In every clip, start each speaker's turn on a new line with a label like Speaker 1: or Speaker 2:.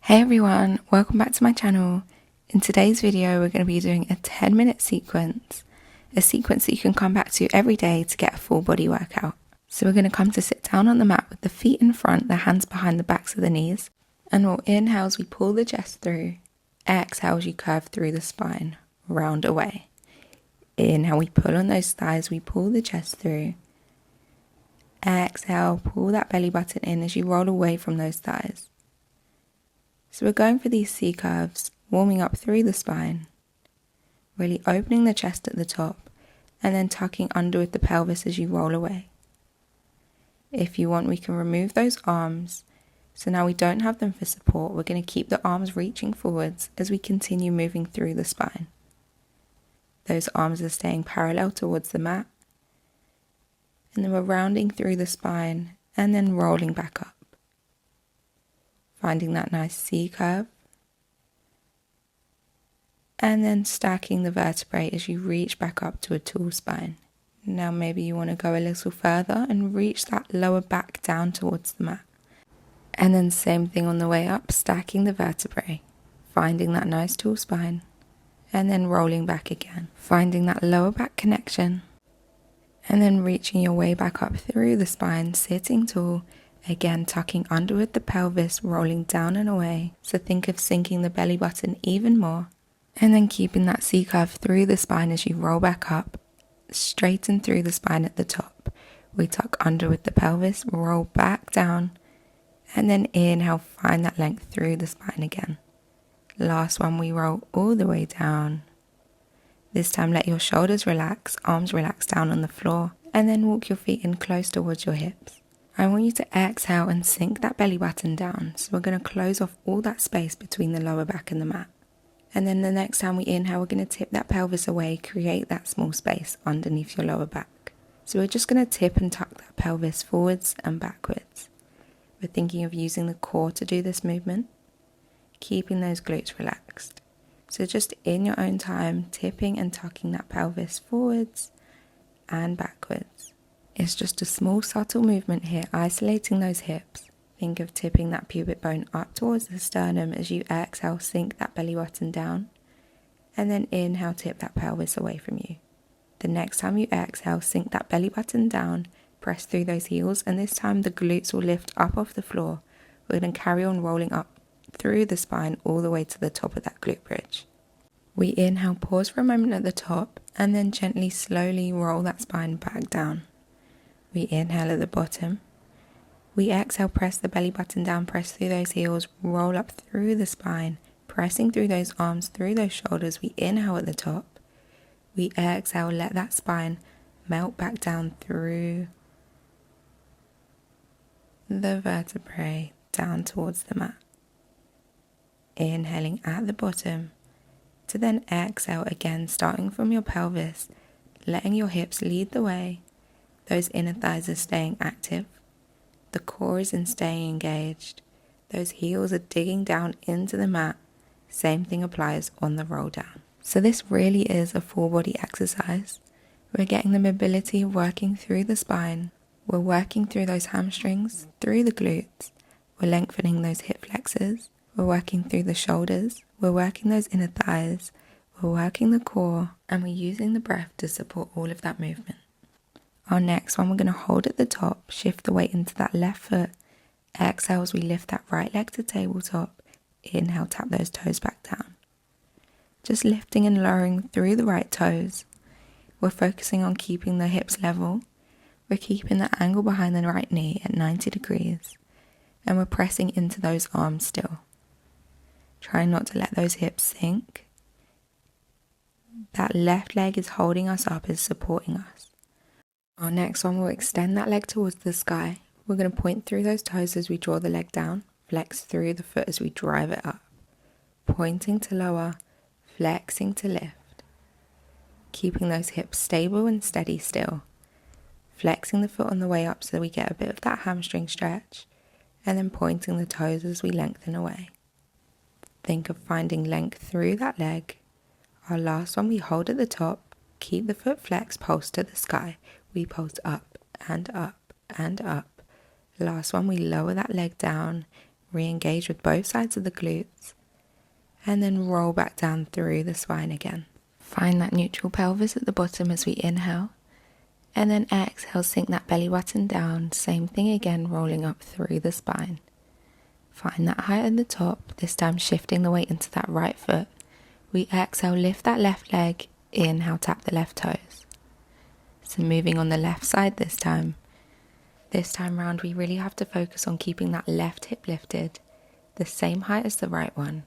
Speaker 1: Hey everyone, welcome back to my channel. In today's video, we're going to be doing a 10-minute sequence, a sequence that you can come back to every day to get a full body workout. So we're going to come to sit down on the mat with the feet in front, the hands behind the backs of the knees, and we'll inhale as we pull the chest through, exhale as you curve through the spine, round away. Inhale, we pull on those thighs, we pull the chest through. Exhale, pull that belly button in as you roll away from those thighs. So we're going for these C curves, warming up through the spine, really opening the chest at the top, and then tucking under with the pelvis as you roll away. If you want, we can remove those arms. So now we don't have them for support. We're going to keep the arms reaching forwards as we continue moving through the spine. Those arms are staying parallel towards the mat. And then we're rounding through the spine and then rolling back up. Finding that nice C curve. And then stacking the vertebrae as you reach back up to a tall spine. Now maybe you want to go a little further and reach that lower back down towards the mat. And then same thing on the way up, stacking the vertebrae. Finding that nice tall spine. And then rolling back again. Finding that lower back connection. And then reaching your way back up through the spine, sitting tall. Again, tucking under with the pelvis, rolling down and away. So think of sinking the belly button even more. And then keeping that C curve through the spine as you roll back up. Straighten through the spine at the top. We tuck under with the pelvis, roll back down. And then inhale, find that length through the spine again. Last one, we roll all the way down. This time let your shoulders relax, arms relax down on the floor. And then walk your feet in close towards your hips. I want you to exhale and sink that belly button down. So we're going to close off all that space between the lower back and the mat. And then the next time we inhale, we're going to tip that pelvis away, create that small space underneath your lower back. So we're just going to tip and tuck that pelvis forwards and backwards. We're thinking of using the core to do this movement, keeping those glutes relaxed. So just in your own time, tipping and tucking that pelvis forwards and backwards. It's just a small subtle movement here, isolating those hips. Think of tipping that pubic bone up towards the sternum as you exhale, sink that belly button down. And then inhale, tip that pelvis away from you. The next time you exhale, sink that belly button down, press through those heels, and this time the glutes will lift up off the floor. We're going to carry on rolling up through the spine all the way to the top of that glute bridge. We inhale, pause for a moment at the top, and then gently, slowly roll that spine back down. We inhale at the bottom. We exhale, press the belly button down, press through those heels, roll up through the spine, pressing through those arms, through those shoulders. We inhale at the top. We exhale, let that spine melt back down through the vertebrae, down towards the mat. Inhaling at the bottom, to then exhale again, starting from your pelvis, letting your hips lead the way. Those inner thighs are staying active. The core is staying engaged. Those heels are digging down into the mat. Same thing applies on the roll down. So this really is a full body exercise. We're getting the mobility of working through the spine. We're working through those hamstrings, through the glutes. We're lengthening those hip flexors. We're working through the shoulders. We're working those inner thighs. We're working the core. And we're using the breath to support all of that movement. Our next one, we're going to hold at the top, shift the weight into that left foot. Exhale as we lift that right leg to tabletop. Inhale, tap those toes back down. Just lifting and lowering through the right toes. We're focusing on keeping the hips level. We're keeping the angle behind the right knee at 90 degrees. And we're pressing into those arms still. Trying not to let those hips sink. That left leg is holding us up, is supporting us. Our next one, we'll extend that leg towards the sky. We're going to point through those toes as we draw the leg down. Flex through the foot as we drive it up. Pointing to lower, flexing to lift. Keeping those hips stable and steady still. Flexing the foot on the way up so we get a bit of that hamstring stretch. And then pointing the toes as we lengthen away. Think of finding length through that leg. Our last one, we hold at the top. Keep the foot flexed, pulse to the sky. We pulse up and up and up. Last one, we lower that leg down, re-engage with both sides of the glutes, and then roll back down through the spine again. Find that neutral pelvis at the bottom as we inhale, and then exhale, sink that belly button down. Same thing again, rolling up through the spine. Find that height at the top, this time shifting the weight into that right foot. We exhale, lift that left leg, inhale, tap the left toes. So moving on the left side this time. This time round, we really have to focus on keeping that left hip lifted, the same height as the right one.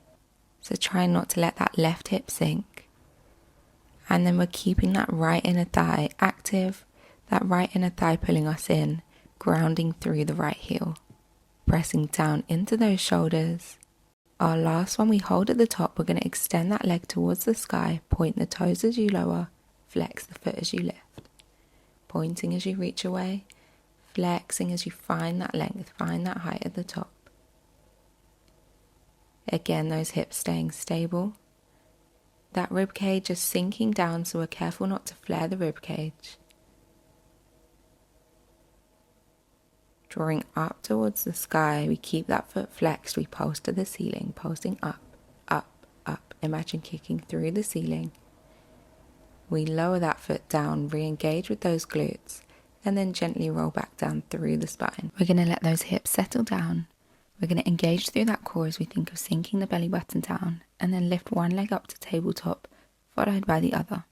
Speaker 1: So try not to let that left hip sink. And then we're keeping that right inner thigh active, that right inner thigh pulling us in, grounding through the right heel. Pressing down into those shoulders. Our last one we hold at the top, we're going to extend that leg towards the sky, point the toes as you lower, flex the foot as you lift. Pointing as you reach away, flexing as you find that length, find that height at the top. Again, those hips staying stable. That rib cage just sinking down, so we're careful not to flare the rib cage. Drawing up towards the sky, we keep that foot flexed, we pulse to the ceiling, pulsing up, up, up. Imagine kicking through the ceiling. We lower that foot down, re-engage with those glutes, and then gently roll back down through the spine. We're going to let those hips settle down. We're going to engage through that core as we think of sinking the belly button down, and then lift one leg up to tabletop, followed by the other.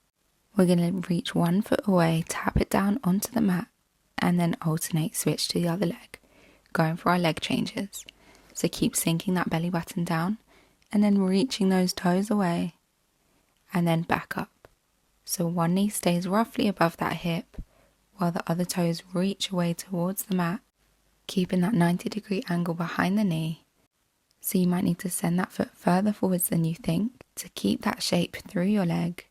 Speaker 1: We're going to reach one foot away, tap it down onto the mat, and then alternate, switch to the other leg, going for our leg changes. So keep sinking that belly button down, and then reaching those toes away, and then back up. So one knee stays roughly above that hip, while the other toes reach away towards the mat, keeping that 90-degree angle behind the knee. So you might need to send that foot further forwards than you think to keep that shape through your leg,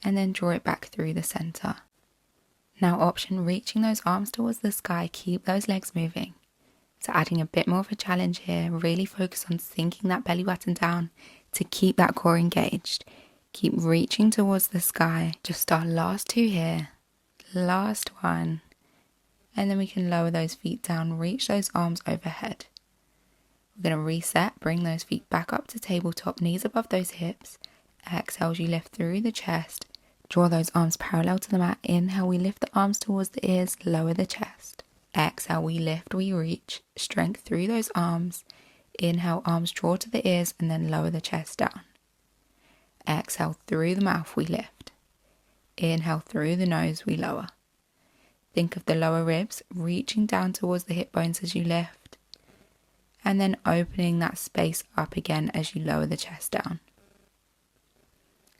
Speaker 1: and then draw it back through the center. Now option, reaching those arms towards the sky, keep those legs moving. So adding a bit more of a challenge here, really focus on sinking that belly button down to keep that core engaged. Keep reaching towards the sky. Just our last two here. Last one. And then we can lower those feet down, reach those arms overhead. We're going to reset, bring those feet back up to tabletop, knees above those hips. Exhale as you lift through the chest. Draw those arms parallel to the mat. Inhale, we lift the arms towards the ears, lower the chest. Exhale, we lift, we reach, strength through those arms. Inhale, arms draw to the ears, and then lower the chest down. Exhale, through the mouth, we lift. Inhale, through the nose, we lower. Think of the lower ribs reaching down towards the hip bones as you lift, and then opening that space up again as you lower the chest down.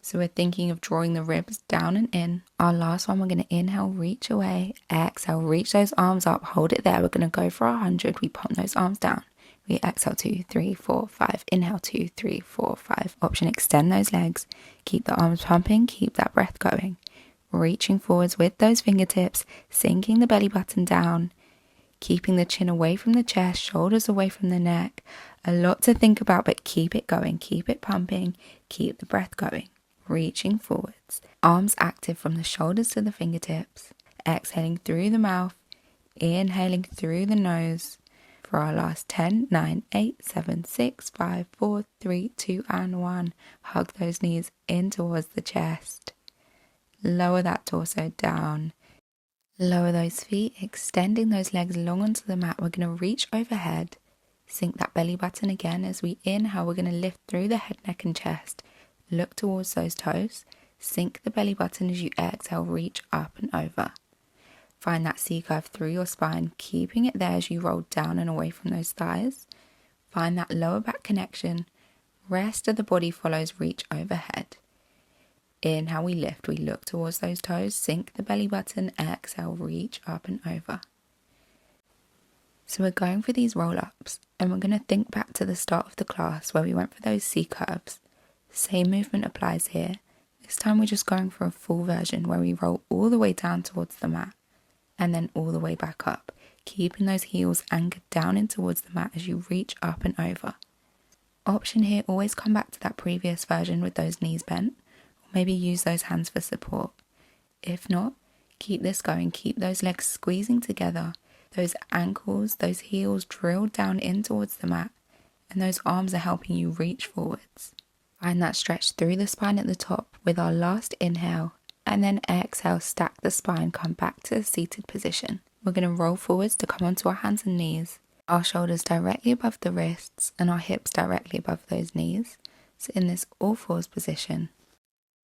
Speaker 1: So we're thinking of drawing the ribs down and in. Our last one, we're going to inhale, reach away. Exhale, reach those arms up, hold it there. We're going to go for 100. We pump those arms down. We exhale 2, 3, 4, 5. Inhale 2, 3, 4, 5. Option, extend those legs. Keep the arms pumping. Keep that breath going. Reaching forwards with those fingertips, sinking the belly button down, keeping the chin away from the chest, shoulders away from the neck. A lot to think about, but keep it going. Keep it pumping. Keep the breath going. Reaching forwards, arms active from the shoulders to the fingertips, exhaling through the mouth, inhaling through the nose. For our last 10, 9, 8, 7, 6, 5, 4, 3, 2, and 1. Hug those knees in towards the chest. Lower that torso down. Lower those feet, extending those legs long onto the mat. We're going to reach overhead. Sink that belly button again. As we inhale, we're going to lift through the head, neck, and chest. Look towards those toes. Sink the belly button as you exhale, reach up and over. Find that C-curve through your spine, keeping it there as you roll down and away from those thighs. Find that lower back connection. Rest of the body follows, reach overhead. Inhale, we lift, we look towards those toes, sink the belly button, exhale, reach up and over. So we're going for these roll-ups, and we're going to think back to the start of the class where we went for those C-curves. Same movement applies here. This time we're just going for a full version where we roll all the way down towards the mat and then all the way back up, keeping those heels anchored down in towards the mat as you reach up and over. Option here, always come back to that previous version with those knees bent, or maybe use those hands for support. If not, keep this going, keep those legs squeezing together, those ankles, those heels drilled down in towards the mat, and those arms are helping you reach forwards. Find that stretch through the spine at the top with our last inhale, and then exhale, stack the spine, come back to a seated position. We're going to roll forwards to come onto our hands and knees, our shoulders directly above the wrists and our hips directly above those knees. So in this all fours position,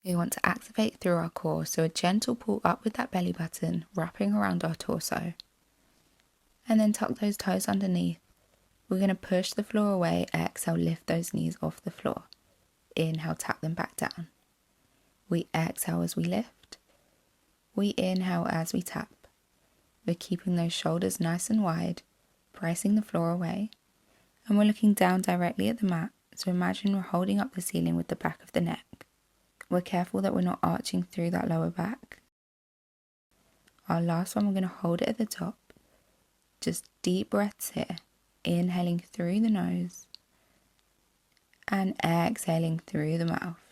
Speaker 1: we want to activate through our core, so a gentle pull up with that belly button, wrapping around our torso. And then tuck those toes underneath. We're going to push the floor away, exhale, lift those knees off the floor. Inhale, tap them back down. We exhale as we lift. We inhale as we tap. We're keeping those shoulders nice and wide, pressing the floor away. And we're looking down directly at the mat, so imagine we're holding up the ceiling with the back of the neck. We're careful that we're not arching through that lower back. Our last one, we're going to hold it at the top. Just deep breaths here, inhaling through the nose and exhaling through the mouth.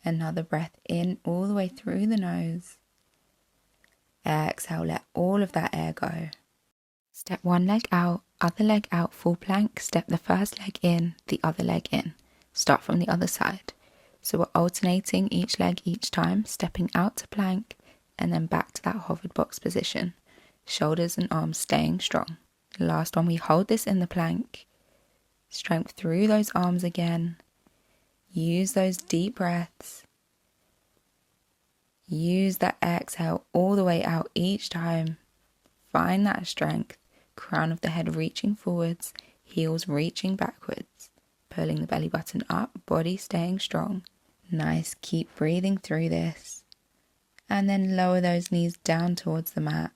Speaker 1: Another breath in all the way through the nose. Exhale, let all of that air go. Step one leg out, other leg out, full plank. Step the first leg in, the other leg in. Start from the other side. So we're alternating each leg each time, stepping out to plank and then back to that hovered box position. Shoulders and arms staying strong. Last one, we hold this in the plank. Strength through those arms again. Use those deep breaths. Use that exhale all the way out each time. Find that strength. Crown of the head reaching forwards, heels reaching backwards. Pulling the belly button up, body staying strong. Nice, keep breathing through this. And then lower those knees down towards the mat.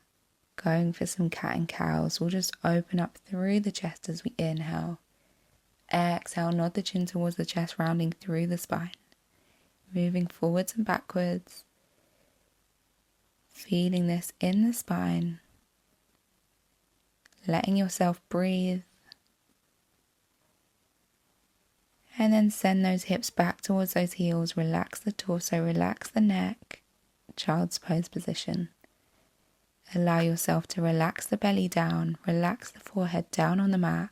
Speaker 1: Going for some cat and cows. We'll just open up through the chest as we inhale. Exhale, nod the chin towards the chest, rounding through the spine. Moving forwards and backwards. Feeling this in the spine. Letting yourself breathe. And then send those hips back towards those heels. Relax the torso, relax the neck. Child's pose position. Allow yourself to relax the belly down. Relax the forehead down on the mat.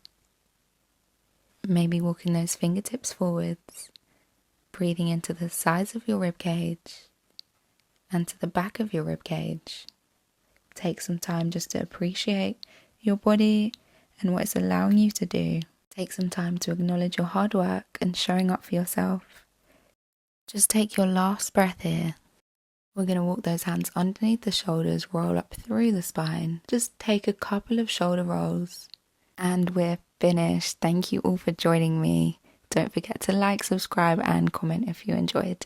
Speaker 1: Maybe walking those fingertips forwards. Breathing into the sides of your rib cage and to the back of your rib cage. Take some time just to appreciate your body and what it's allowing you to do. Take some time to acknowledge your hard work and showing up for yourself. Just take your last breath here. We're going to walk those hands underneath the shoulders, roll up through the spine. Just take a couple of shoulder rolls. And we're finished. Thank you all for joining me. Don't forget to like, subscribe and comment if you enjoyed.